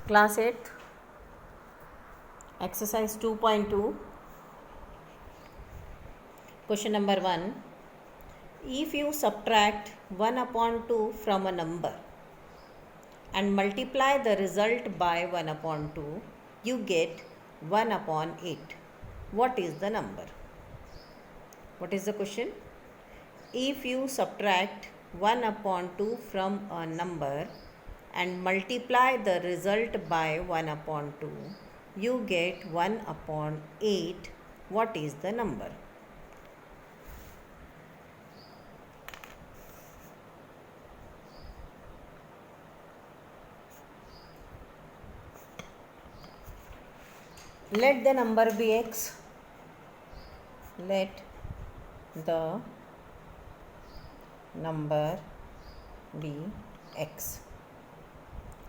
Class 8, exercise 2.2, question number 1. If you subtract 1 upon 2 from a number and multiply the result by 1 upon 2, you get 1 upon 8. What is the number? What is the question? If you subtract 1 upon 2 from a number and multiply the result by 1 upon 2, you get 1 upon 8. What is the number? Let the number be x. Let the number be x.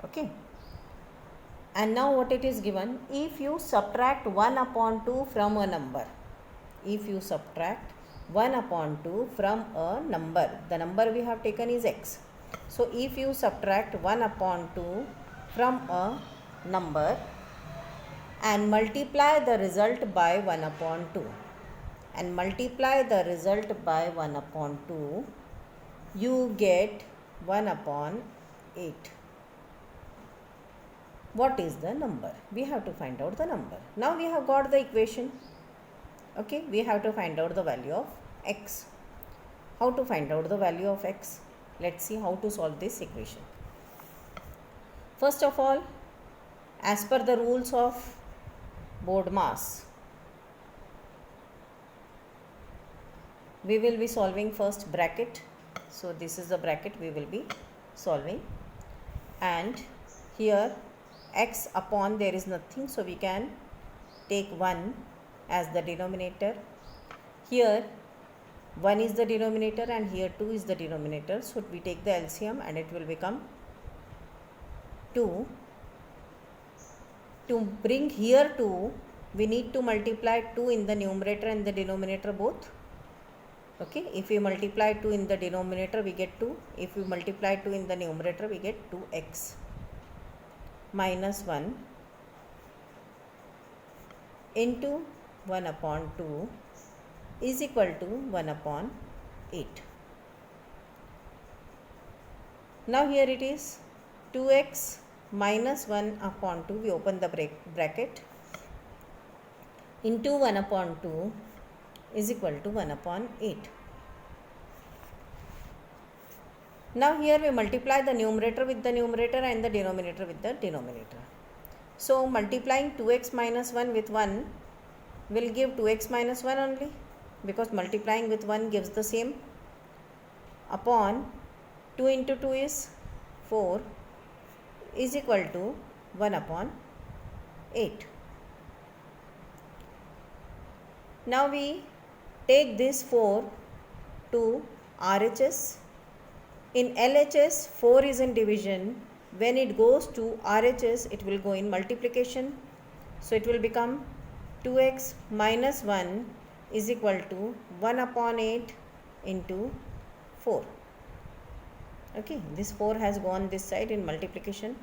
Okay. And now what it is given? If you subtract 1 upon 2 from a number. If you subtract 1 upon 2 from a number. The number we have taken is x. So if you subtract 1 upon 2 from a number and multiply the result by 1 upon 2 and multiply the result by 1 upon 2, you get 1 upon 8. What is the number? We have to find out the number. Now we have got the equation. Okay, we have to find out the value of x. How to find out the value of x? Let's see how to solve this equation. First of all, as per the rules of BODMAS, we will be solving first bracket. So this is the bracket we will be solving, and here x upon there is nothing, so we can take 1 as the denominator. Here 1 is the denominator and here 2 is the denominator, so we take the LCM and it will become 2. To bring here 2, we need to multiply 2 in the numerator and the denominator both. Okay, if we multiply 2 in the denominator, we get 2. If we multiply 2 in the numerator, we get 2x minus 1 into 1 upon 2 is equal to 1 upon 8. Now here it is 2x minus 1 upon 2, we open the bracket, into 1 upon 2 is equal to 1 upon 8. Now here we multiply the numerator with the numerator and the denominator with the denominator. So multiplying 2x minus 1 with 1 will give 2x minus 1 only, because multiplying with 1 gives the same, upon 2 into 2 is 4 is equal to 1 upon 8. Now we take this 4 to RHS. In LHS 4 is in division. When it goes to RHS, it will go in multiplication. So it will become 2x minus 1 is equal to 1 upon 8 into 4. Okay, this 4 has gone this side in multiplication.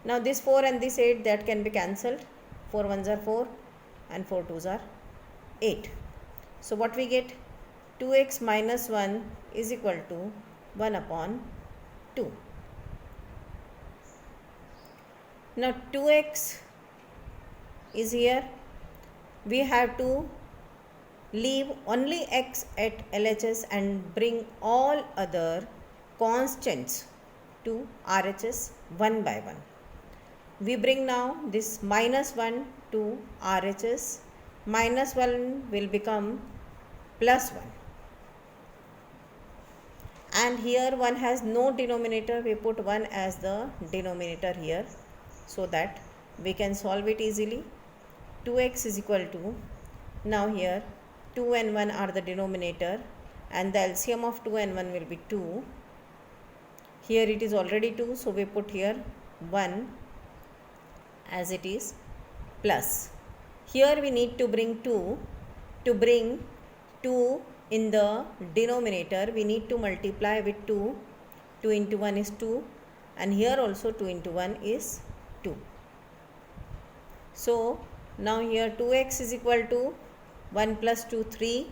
Now this 4 and this 8, that can be cancelled. 4 1s are 4 and 4 2s are 8. So what we get? 2x minus 1 is equal to 1 upon 2. Now 2x is here. We have to leave only x at LHS and bring all other constants to RHS one by one. We bring now this minus 1 to RHS. Minus 1 will become plus 1. And here 1 has no denominator. We put 1 as the denominator here, so that we can solve it easily. 2x is equal to, now here 2 and 1 are the denominator and the LCM of 2 and 1 will be 2. Here it is already 2, so we put here 1 as it is, plus. Here we need to bring 2. To bring 2 in the denominator, we need to multiply with 2. 2 into 1 is 2, and here also 2 into 1 is 2. So now here 2x is equal to 1 plus 2, 3,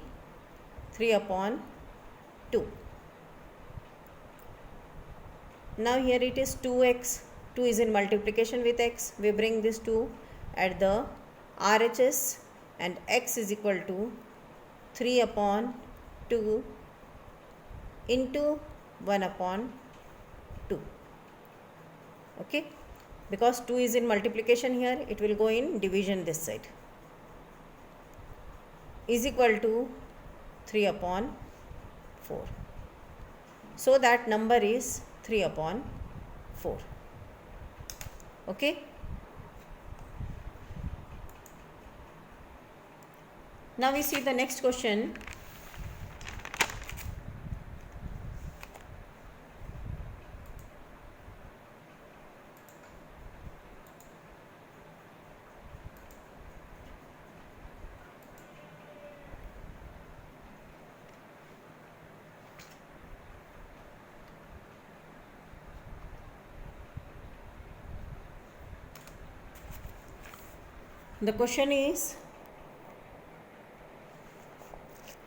3 upon 2. Now here it is 2x, 2 is in multiplication with x, we bring this 2 at the RHS and x is equal to 3 upon 2 into 1 upon 2. Okay, because 2 is in multiplication here, it will go in division this side, is equal to 3 upon 4. So that number is 3 upon 4. Okay. Now we see the next question. The question is,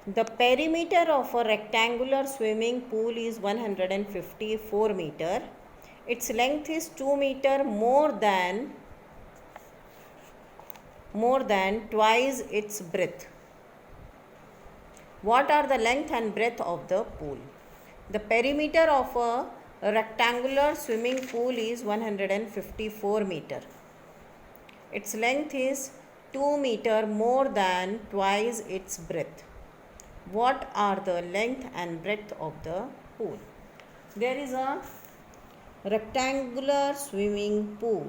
the perimeter of a rectangular swimming pool is 154 meter. Its length is 2 meter more than twice its breadth. What are the length and breadth of the pool? The perimeter of a rectangular swimming pool is 154 meter. Its length is 2 meter more than twice its breadth. What are the length and breadth of the pool? There is a rectangular swimming pool.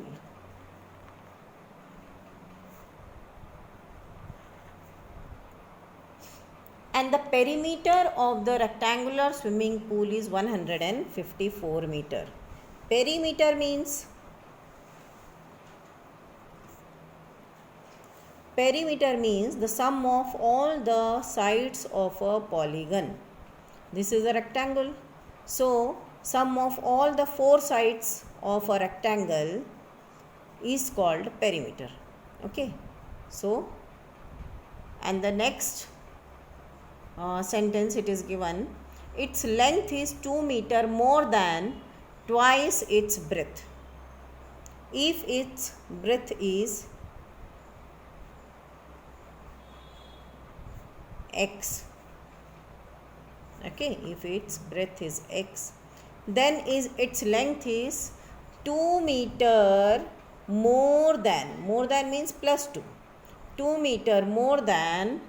And the perimeter of the rectangular swimming pool is 154 meter. Perimeter means the sum of all the sides of a polygon. This is a rectangle. So, sum of all the 4 sides of a rectangle is called perimeter. Okay. So, and the next sentence it is given, its length is 2 meter more than twice its breadth. If its breadth is x, okay, if its breadth is x, then its length is 2 meter more than means plus 2 meter more than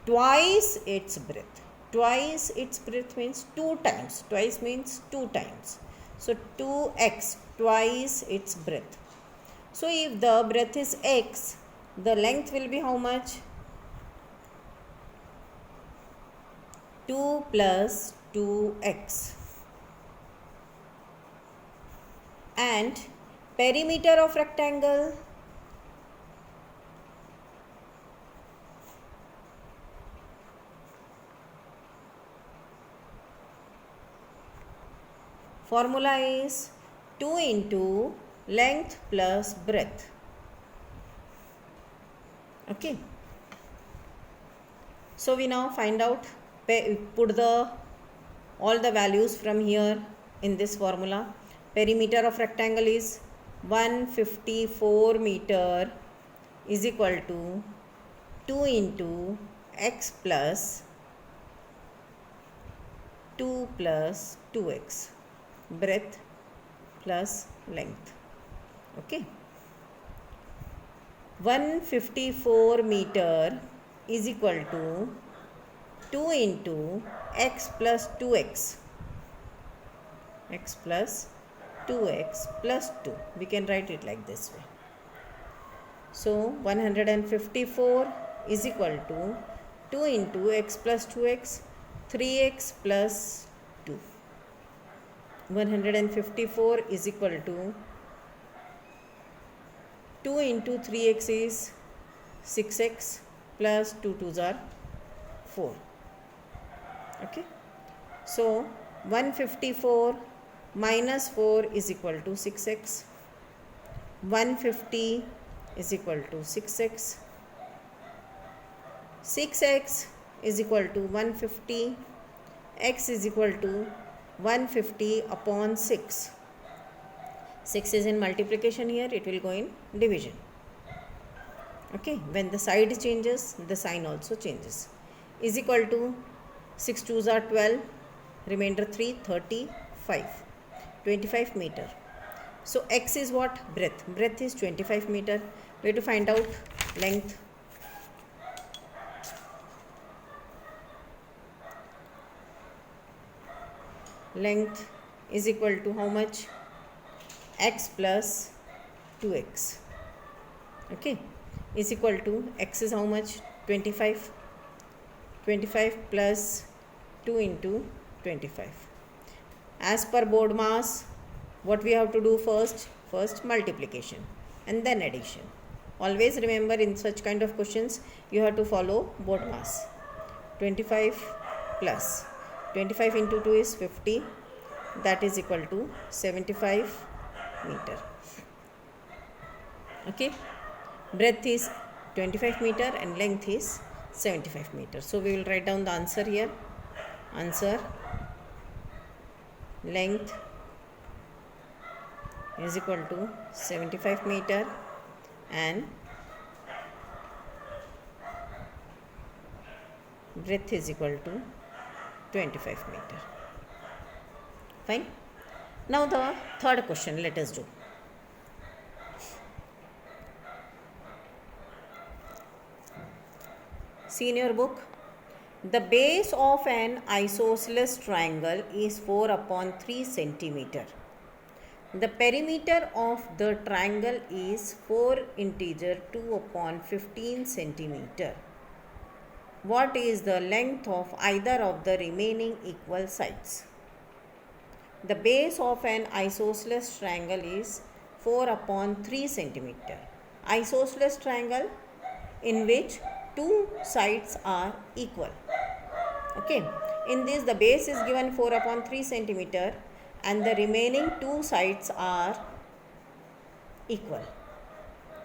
twice its breadth. Twice its breadth means 2 times, twice means 2 times. So 2x, twice its breadth. So if the breadth is x, the length will be how much? 2 plus 2x. And perimeter of rectangle, formula is 2 into length plus breadth. Okay. So we now find out, put all the values from here in this formula. Perimeter of rectangle is 154 meter is equal to 2 into x plus 2 plus 2x, breadth plus length. Okay. 154 meter is equal to 2 into x plus 2x, x plus 2x plus 2. We can write it like this way. So 154 is equal to 2 into x plus 2x, 3x plus 2. 154 is equal to 2 into 3x is 6x plus 2 2s are 4. Okay. So 154 minus 4 is equal to 6x. 150 is equal to 6x. 6x is equal to 150. X is equal to 150 upon 6. 6 is in multiplication here, it will go in division. Okay, when the side changes, the sign also changes. Is equal to 6 2s are 12, remainder 3, 35, 25 meter. So x is what? Breadth. Breadth is 25 meter. We have to find out length. Length is equal to how much? X plus 2x. Okay, is equal to x is how much? 25. 25 plus 2 into 25. As per board mass, what we have to do first? First multiplication and then addition. Always remember, in such kind of questions you have to follow board mass. 25 plus 25 into 2 is 50, that is equal to 75 meter. Okay, breadth is 25 meter and length is 75 meter. So we will write down the answer here. Answer: length is equal to 75 meter and breadth is equal to 25 meter. Fine. Now the third question, let us do. See in your book, the base of an isosceles triangle is 4 upon 3 centimeter. The perimeter of the triangle is 4 integer 2 upon 15 centimeter. What is the length of either of the remaining equal sides? The base of an isosceles triangle is 4 upon 3 centimeter. Isosceles triangle in which two sides are equal. Okay, in this the base is given 4 upon 3 centimeter and the remaining two sides are equal.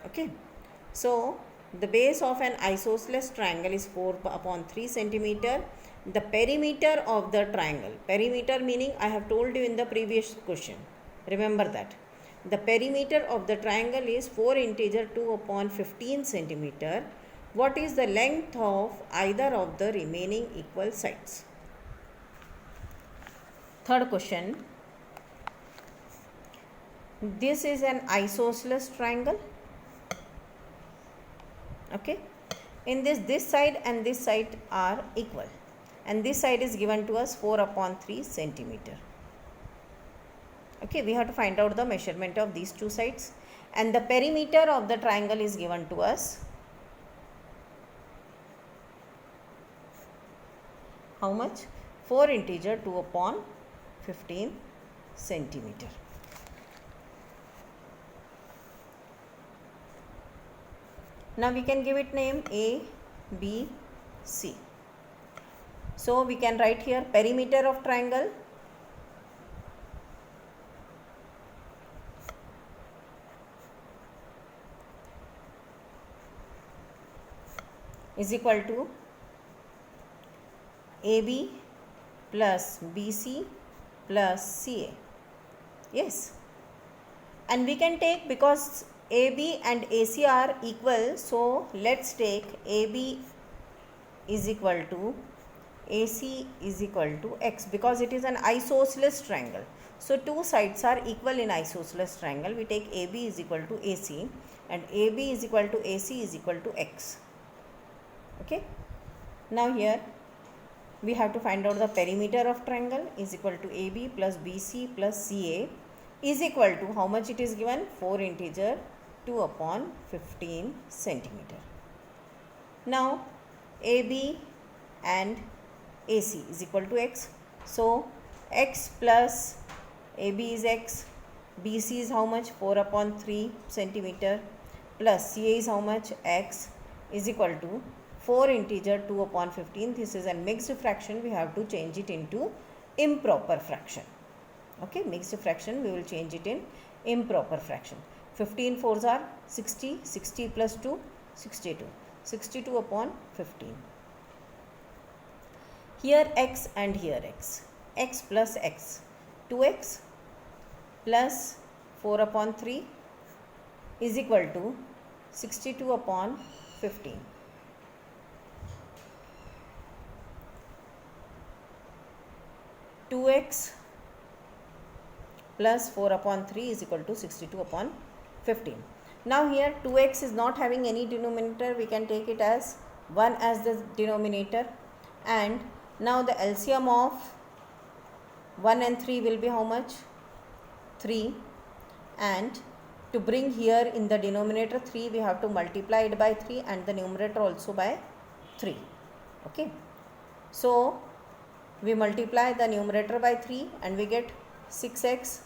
Okay, so the base of an isosceles triangle is 4 upon 3 centimeter. The perimeter of the triangle, perimeter meaning I have told you in the previous question, remember that. The perimeter of the triangle is 4 integer 2 upon 15 centimeter. What is the length of either of the remaining equal sides? Third question. This is an isosceles triangle. Okay. In this side and this side are equal. And this side is given to us 4 upon 3 centimeter. Okay. We have to find out the measurement of these two sides. And the perimeter of the triangle is given to us. How much? 4 integer 2 upon 15 centimeter. Now we can give it name A, B, C. So we can write here perimeter of triangle is equal to AB plus BC plus CA. Yes. And we can take, because AB and AC are equal, so let's take AB is equal to AC is equal to X, because it is an isosceles triangle. So two sides are equal in isosceles triangle. We take AB is equal to AC and AB is equal to AC is equal to X. Okay. Now here we have to find out the perimeter of triangle is equal to AB plus BC plus CA is equal to how much it is given? 4 integer 2 upon 15 centimeter. Now AB and AC is equal to X. So X plus AB is X, BC is how much? 4 upon 3 centimeter plus CA is how much? X is equal to 4 integer 2 upon 15. This is a mixed fraction. We have to change it into improper fraction. Okay, mixed fraction we will change it in improper fraction. 15 fours are 60, 60 plus 2, 62. 62 upon 15. Here x and here x. X plus x. 2x plus 4 upon 3 is equal to 62 upon 15. Two x plus 4 upon 3 is equal to 62 upon 15. Now here 2x is not having any denominator, we can take it as 1 as the denominator, and now the LCM of 1 and 3 will be how much? 3, and to bring here in the denominator 3 we have to multiply it by 3 and the numerator also by 3. Okay, so we multiply the numerator by 3 and we get 6x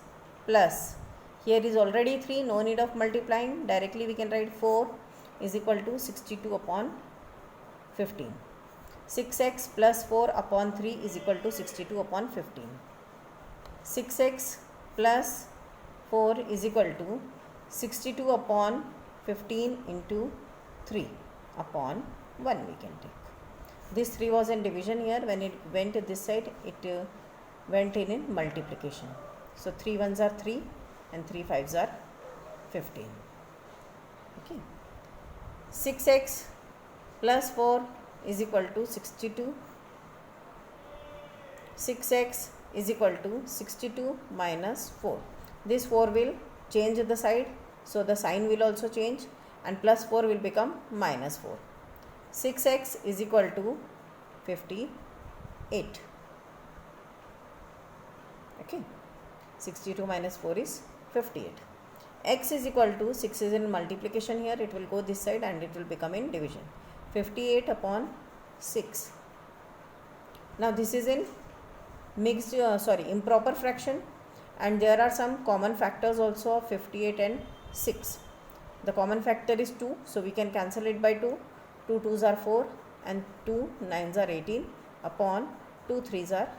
plus, here is already 3, no need of multiplying, directly we can write 4 is equal to 62 upon 15. 6x plus 4 upon 3 is equal to 62 upon 15. 6x plus 4 is equal to 62 upon 15 into 3 upon 1 we can take. This 3 was in division here, when it went to this side it went in multiplication. So 3 ones are 3 and 3 fives are 15. Okay. 6x plus 4 is equal to 62. 6x is equal to 62 minus 4. This 4 will change the side, so the sign will also change, and plus 4 will become minus 4. 6x is equal to 58. Okay, 62 minus 4 is 58. X is equal to, 6 is in multiplication here, it will go this side and it will become in division. 58 upon 6. Now this is in mixed, improper fraction, and there are some common factors also of 58 and 6. The common factor is 2, so we can cancel it by 2. 2 2s are 4 and 2 9s are 18 upon 2 3s are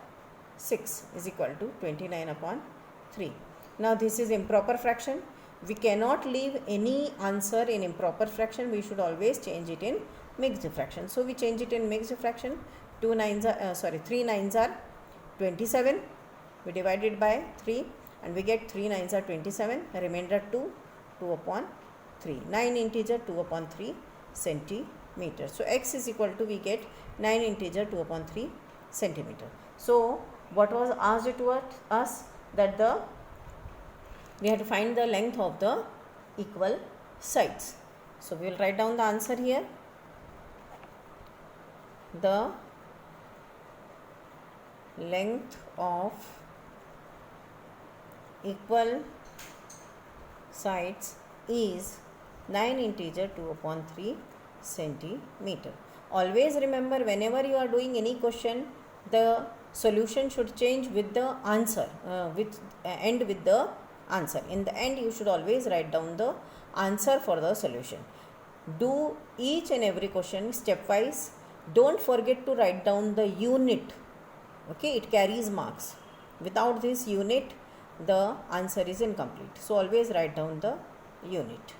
6 is equal to 29 upon 3. Now this is improper fraction. We cannot leave any answer in improper fraction. We should always change it in mixed fraction. So we change it in mixed fraction. 3 9s are 27. We divide it by 3 and we get 3 9s are 27. Remainder 2 upon 3. 9 integer 2 upon 3 centimeter. So x is equal to, we get 9 integer 2 upon 3 centimeter. So what was asked to us, that we have to find the length of the equal sides. So we will write down the answer here. The length of equal sides is 9 integer 2 upon 3 centimeter. Always remember, whenever you are doing any question, the solution should change with the answer, end with the answer. In the end, you should always write down the answer for the solution. Do each and every question stepwise. Don't forget to write down the unit. Okay, it carries marks. Without this unit, the answer is incomplete. So always write down the unit.